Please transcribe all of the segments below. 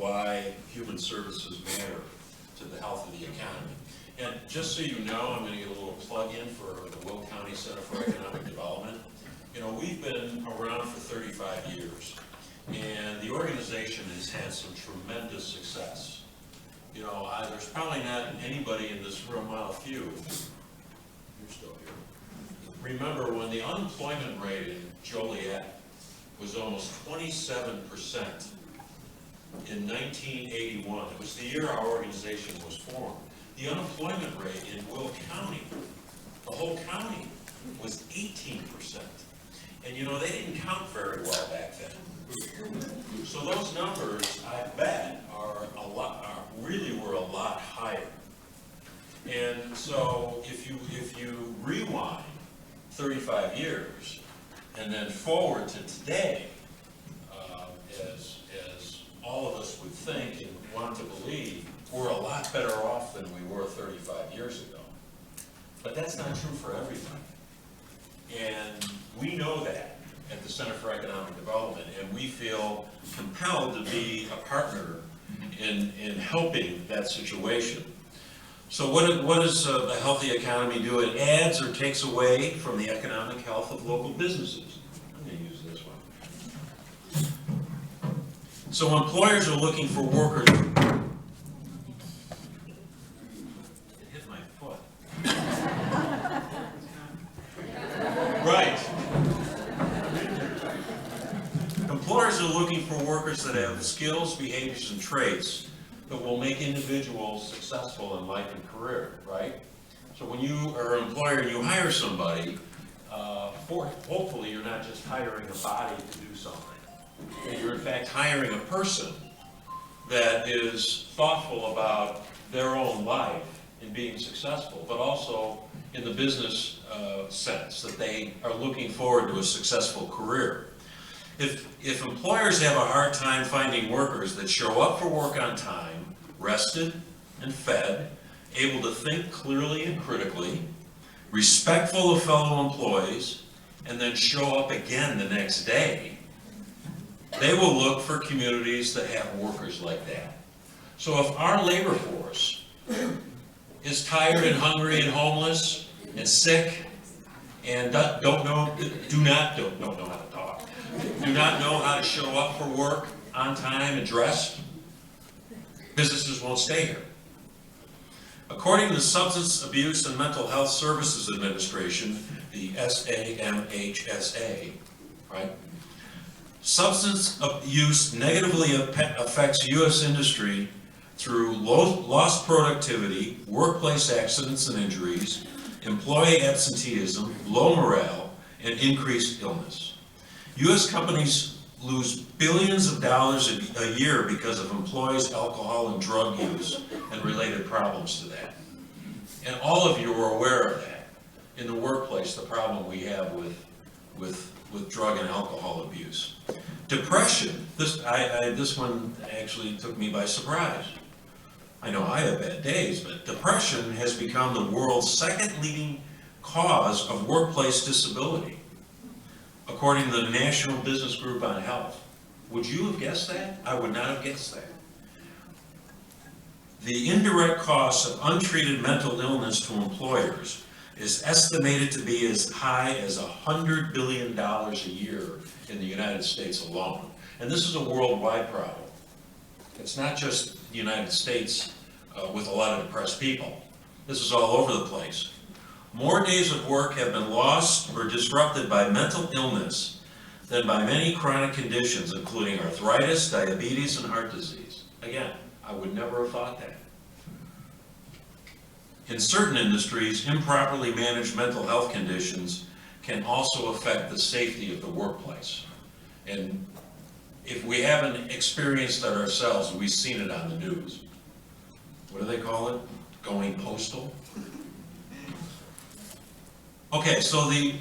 why human services matter to the health of the economy. And just so you know, I'm going to get a little plug in for the Will County Center for Economic Development. You know, we've been around for 35 years, and the organization has had some tremendous success. You know, there's probably not anybody in this room, well, a few, you're still here, remember when the unemployment rate in Joliet was almost 27% in 1981. It was the year our organization was formed. The unemployment rate in Will County, the whole county, was 18%. And you know, they didn't count very well back then. So those numbers, I bet, really were a lot higher. And so if you rewind 35 years and then forward to today, as all of us would think and want to believe, we're a lot better off than we were 35 years ago. But that's not true for everybody. And we know that at the Center for Economic Development, and we feel compelled to be a partner in helping that situation. So what does a healthy economy do? It adds or takes away from the economic health of local businesses. I'm going to use this one. So employers are looking for workers. It hit my foot. Right. Employers are looking for workers that have skills, behaviors, and traits that will make individuals successful in life and career, right? So when you are an employer and you hire somebody, hopefully you're not just hiring a body to do something. You're in fact hiring a person that is thoughtful about their own life in being successful, but also in the business sense, that they are looking forward to a successful career. If employers have a hard time finding workers that show up for work on time, rested and fed, able to think clearly and critically, respectful of fellow employees, and then show up again the next day, they will look for communities that have workers like that. So if our labor force is tired and hungry and homeless and sick and do not know how to talk, do not know how to show up for work on time and dressed, businesses won't stay here. According to the Substance Abuse and Mental Health Services Administration, the SAMHSA, right? Substance abuse negatively affects U.S. industry through lost productivity, workplace accidents and injuries, employee absenteeism, low morale, and increased illness. U.S. companies lose billions of dollars a year because of employees' alcohol and drug use and related problems to that. And all of you are aware of that in the workplace, the problem we have with drug and alcohol abuse. Depression, this one actually took me by surprise. I know I have bad days, but depression has become the world's second leading cause of workplace disability, according to the National Business Group on Health. Would you have guessed that? I would not have guessed that. The indirect cost of untreated mental illness to employers is estimated to be as high as $100 billion a year in the United States alone. And this is a worldwide problem. It's not just the United States with a lot of depressed people. This is all over the place. More days of work have been lost or disrupted by mental illness than by many chronic conditions, including arthritis, diabetes, and heart disease. Again, I would never have thought that. In certain industries, improperly managed mental health conditions can also affect the safety of the workplace. And if we haven't experienced that ourselves, we've seen it on the news. What do they call it? Going postal? Okay, so the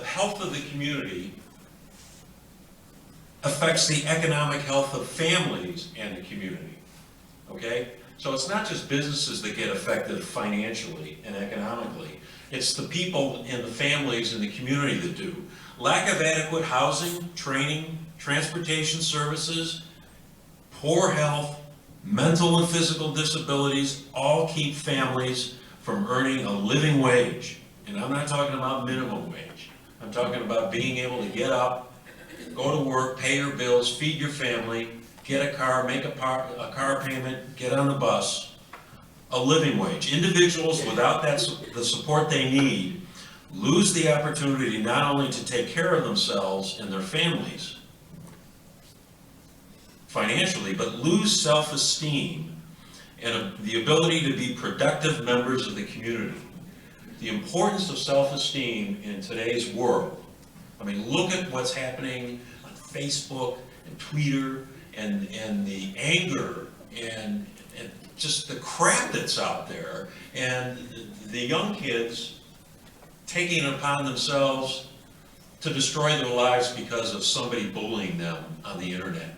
health of the community affects the economic health of families and the community, okay? So it's not just businesses that get affected financially and economically. It's the people and the families in the community that do. Lack of adequate housing, training, transportation services, poor health, mental and physical disabilities, all keep families from earning a living wage. And I'm not talking about minimum wage. I'm talking about being able to get up, go to work, pay your bills, feed your family, get a car, make a car payment, get on the bus, a living wage. Individuals without the support they need lose the opportunity not only to take care of themselves and their families financially, but lose self-esteem and the ability to be productive members of the community. The importance of self-esteem in today's world. I mean, look at what's happening on Facebook and Twitter and the anger and just the crap that's out there, and the young kids taking it upon themselves to destroy their lives because of somebody bullying them on the internet.